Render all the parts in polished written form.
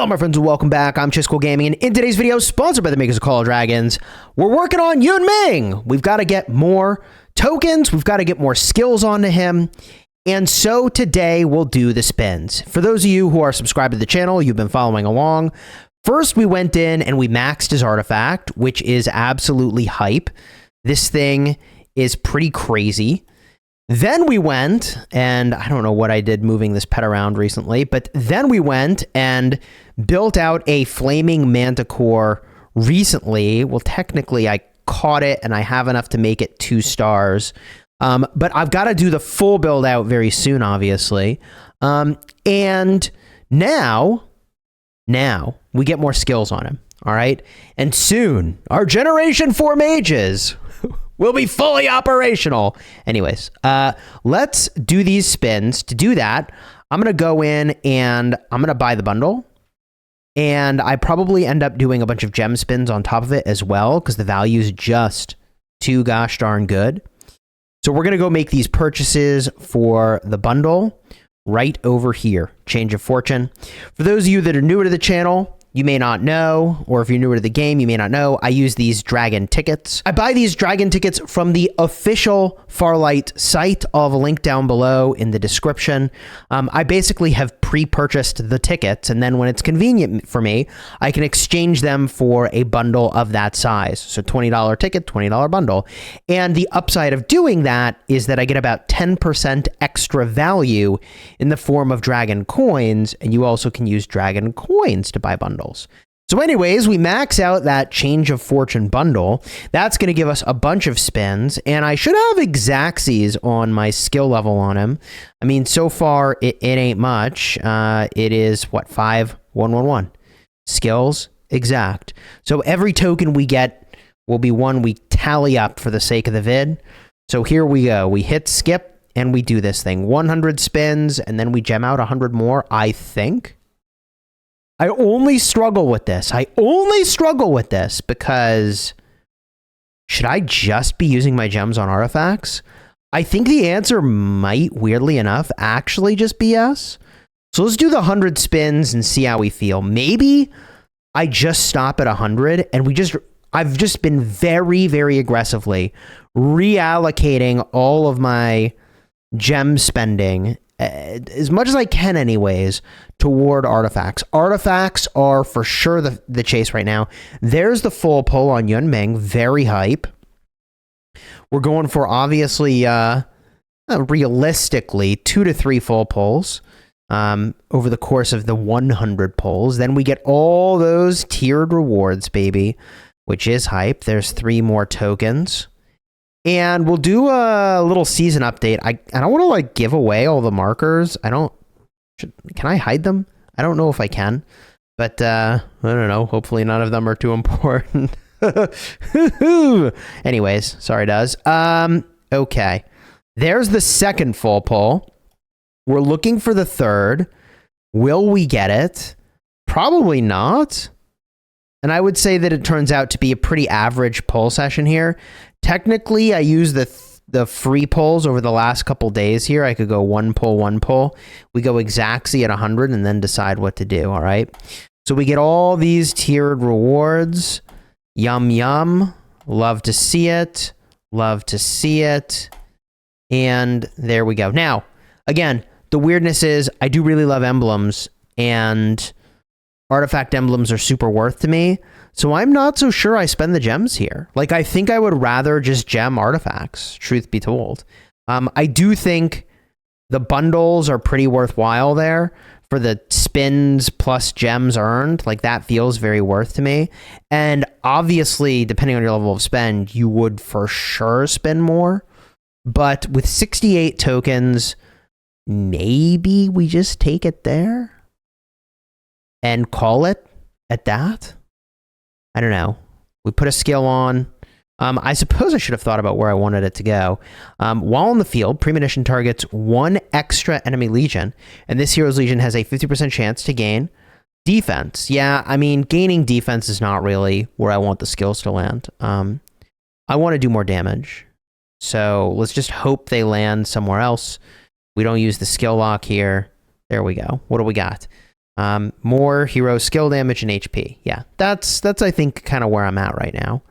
Hello, my friends, and welcome back. I'm Chisgule Gaming, and in today's video, sponsored by the makers of Call of Dragons, we're working on Yun-Ming. We've got to get more tokens. We've got to get more skills onto him. And so today, we'll do the spins. For those of you who are subscribed to the channel, you've been following along. First, we went in and we maxed his artifact, which is absolutely hype. This thing is pretty crazy. Then we went, and I don't know what I did moving this pet around recently, but then we went and built out a flaming manticore recently. Well, technically, I caught it, and I have enough to make it 2 stars. But I've got to do the full build out very soon, obviously. And now we get more skills on him, all right? And soon, our Generation 4 mages will be fully operational. Anyways, let's do these spins. To do that, I'm going to go in and I'm going to buy the bundle. And I probably end up doing a bunch of gem spins on top of it as well, because the value is just too gosh darn good. So we're going to go make these purchases for the bundle right over here. Change of fortune. For those of you that are newer to the channel, you may not know, or if you're newer to the game, you may not know, I use these dragon tickets. I buy these dragon tickets from the official Farlight site. I'll have a link down below in the description. I basically have pre-purchased the tickets, and then when it's convenient for me, I can exchange them for a bundle of that size. So $20 ticket, $20 bundle. And the upside of doing that is that I get about 10% extra value in the form of dragon coins, and you also can use dragon coins to buy bundles. So anyways, we max out that change of fortune bundle. That's going to give us a bunch of spins, and I should have exactsies on my skill level on him. I mean, so far, it ain't much. It is, what, 5, 1, 1, 1. Skills, exact. So every token we get will be one we tally up for the sake of the vid. So here we go. We hit skip, and we do this thing. 100 spins, and then we gem out 100 more, I think. I only struggle with this. Because should I just be using my gems on artifacts? I think the answer might, weirdly enough, actually just be yes. So let's do the 100 spins and see how we feel. Maybe I just stop at 100 and I've just been very, very aggressively reallocating all of my gem spending, as much as I can anyways, toward artifacts. Artifacts are for sure the chase right now. There's the full pull on Yun-Ming, very hype. We're going for, obviously, realistically, 2 to 3 full pulls over the course of the 100 pulls. Then we get all those tiered rewards, baby, which is hype. There's 3 more tokens. And we'll do a little season update. I don't want to like give away all the markers. Can I hide them? I don't know if I can, but I don't know. Hopefully none of them are too important. Anyways, sorry, Does. Okay. There's the second full pull. We're looking for the third. Will we get it? Probably not. And I would say that it turns out to be a pretty average pull session here. Technically, I use the free pulls over the last couple days here. I could go 1 pull, 1 pull. We go exactsy at 100 and then decide what to do, all right? So we get all these tiered rewards. Yum, yum. Love to see it. Love to see it. And there we go. Now, again, the weirdness is I do really love emblems, and artifact emblems are super worth to me. So I'm not so sure I spend the gems here. Like, I think I would rather just gem artifacts, truth be told. I do think the bundles are pretty worthwhile there for the spins plus gems earned. Like, that feels very worth to me. And obviously, depending on your level of spend, you would for sure spend more. But with 68 tokens, maybe we just take it there and call it at that. I don't know. We put a skill on. I suppose I should have thought about where I wanted it to go. While in the field, premonition targets 1 extra enemy legion, and this hero's legion has a 50% chance to gain defense. Yeah, I mean, gaining defense is not really where I want the skills to land. I want to do more damage. So let's just hope they land somewhere else. We don't use the skill lock here. There we go. What do we got? More hero skill damage and HP. Yeah, that's I think kind of where I'm at right now.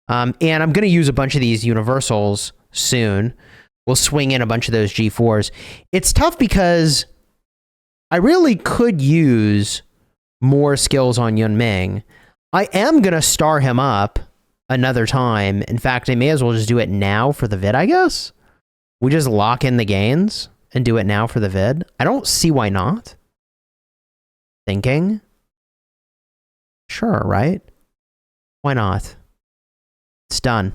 And I'm going to use a bunch of these universals soon. We'll swing in a bunch of those G4s. It's tough because I really could use more skills on Yun-Ming. I am going to star him up another time. In fact, I may as well just do it now for the vid, I guess. We just lock in the gains and do it now for the vid. I don't see why not. Thinking. Sure, right? Why not? It's done.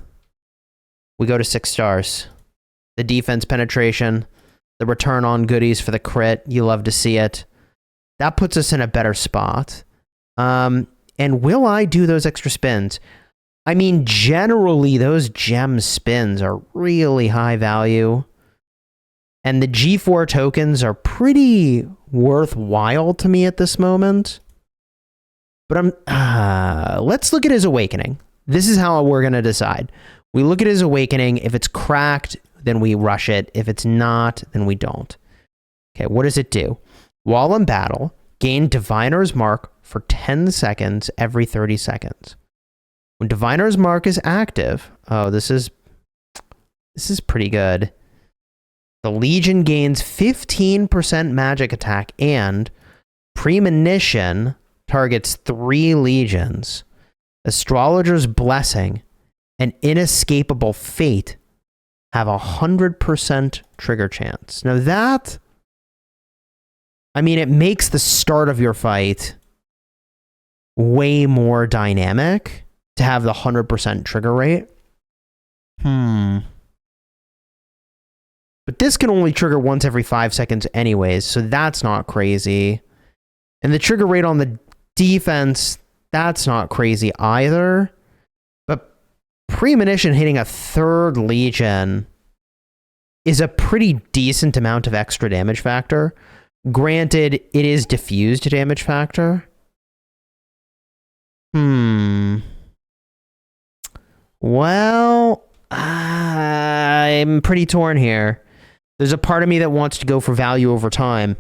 We go to 6 stars. The defense penetration, the return on goodies for the crit, you love to see it. That puts us in a better spot. And will I do those extra spins? I mean, generally, those gem spins are really high value. And the G4 tokens are pretty worthwhile to me at this moment. But let's look at his awakening. This is how we're going to decide. We look at his awakening. If it's cracked, then we rush it. If it's not, then we don't. Okay, what does it do? While in battle, gain Diviner's Mark for 10 seconds every 30 seconds. When Diviner's Mark is active, oh, this is pretty good. The Legion gains 15% magic attack and Premonition targets 3 legions. Astrologer's Blessing and Inescapable Fate have 100% trigger chance. Now that, I mean, it makes the start of your fight way more dynamic to have the 100% trigger rate. But this can only trigger once every 5 seconds anyways, so that's not crazy. And the trigger rate on the defense, that's not crazy either. Premonition hitting a 3rd Legion is a pretty decent amount of extra damage factor. Granted, it is diffused damage factor. Well, I'm pretty torn here. There's a part of me that wants to go for value over time.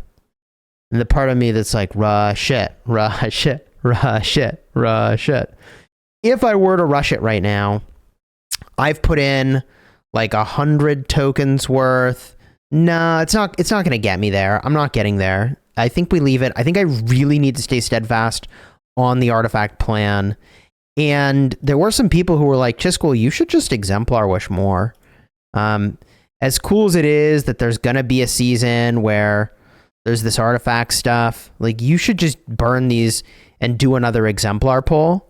And the part of me that's like, rush it, rush it, rush it, rush it. If I were to rush it right now, I've put in like 100 tokens worth. No, it's not going to get me there. I'm not getting there. I think we leave it. I think I really need to stay steadfast on the artifact plan. And there were some people who were like, Chisgule, you should just exemplar wish more. As cool as it is that there's going to be a season where there's this artifact stuff, like you should just burn these and do another exemplar pull.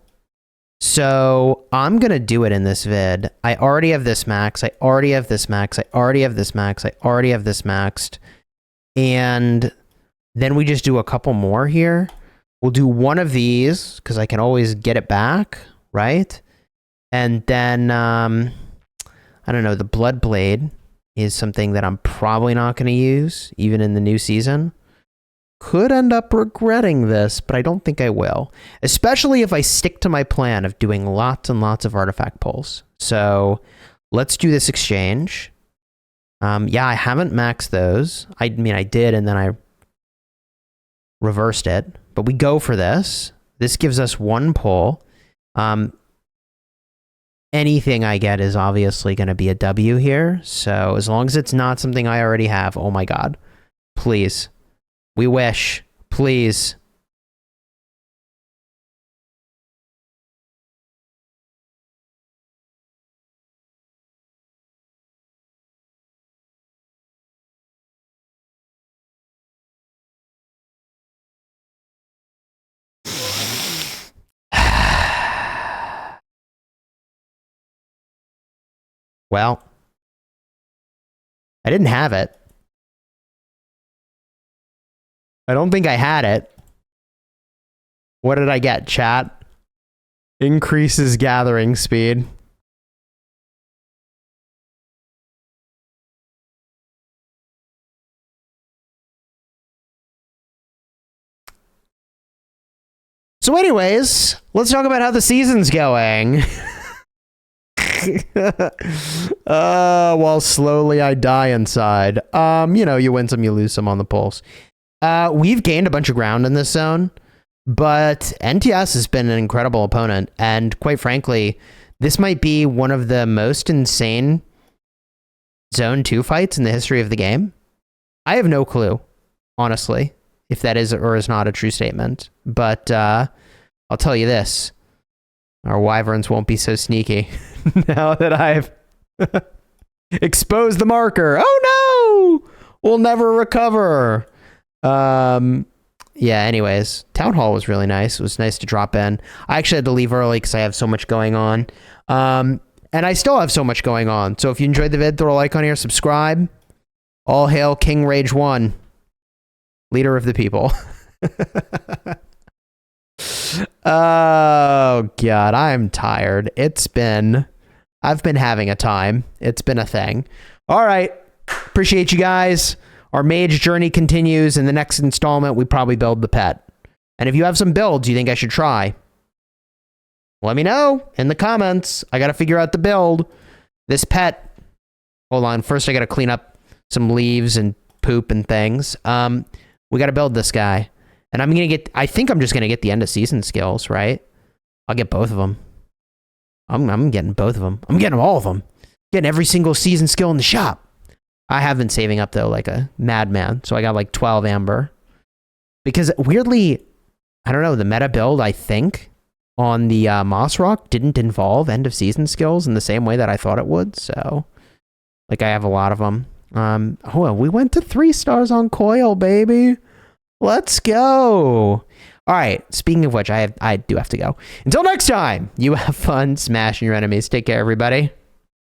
So I'm going to do it in this vid. I already have this max. I already have this max. I already have this max. I already have this maxed. And then we just do a couple more here. We'll do one of these because I can always get it back, right? And then, I don't know, the Blood Blade is something that I'm probably not going to use, even in the new season. Could end up regretting this, but I don't think I will. Especially if I stick to my plan of doing lots and lots of artifact pulls. So let's do this exchange. Yeah, I haven't maxed those. I mean, I did, and then I reversed it. But we go for this. This gives us 1 pull. Anything I get is obviously going to be a W here. So as long as it's not something I already have, oh my god. Please. We wish. Please. Well, I didn't have it. I don't think I had it. What did I get, chat? Increases gathering speed. So anyways, let's talk about how the season's going. While slowly I die inside. You know, you win some, you lose some on the pulse. We've gained a bunch of ground in this zone, but NTS has been an incredible opponent. And quite frankly, this might be one of the most insane Zone 2 fights in the history of the game. I have no clue, honestly, if that is or is not a true statement. But I'll tell you this. Our Wyverns won't be so sneaky now that I've exposed the marker. Oh no! We'll never recover. Yeah, anyways, Town Hall was really nice. It was nice to drop in. I actually had to leave early because I have so much going on. And I still have so much going on. So if you enjoyed the vid, throw a like on here, subscribe. All hail King Rage 1, leader of the people. Oh, God, I'm tired. I've been having a time. It's been a thing. All right. Appreciate you guys. Our mage journey continues. In the next installment, we probably build the pet. And if you have some builds you think I should try, let me know in the comments. I got to figure out the build. This pet. Hold on. First, I got to clean up some leaves and poop and things. We got to build this guy. And I think I'm just going to get the end of season skills, right? I'll get both of them. I'm getting both of them. I'm getting all of them. Getting every single season skill in the shop. I have been saving up, though, like a madman. So I got like 12 amber. Because weirdly, I don't know, the meta build, I think, on the Moss Rock didn't involve end of season skills in the same way that I thought it would. So, like, I have a lot of them. We went to 3 stars on Coil, baby. Let's go. All right. Speaking of which, I do have to go. Until next time, you have fun smashing your enemies. Take care, everybody.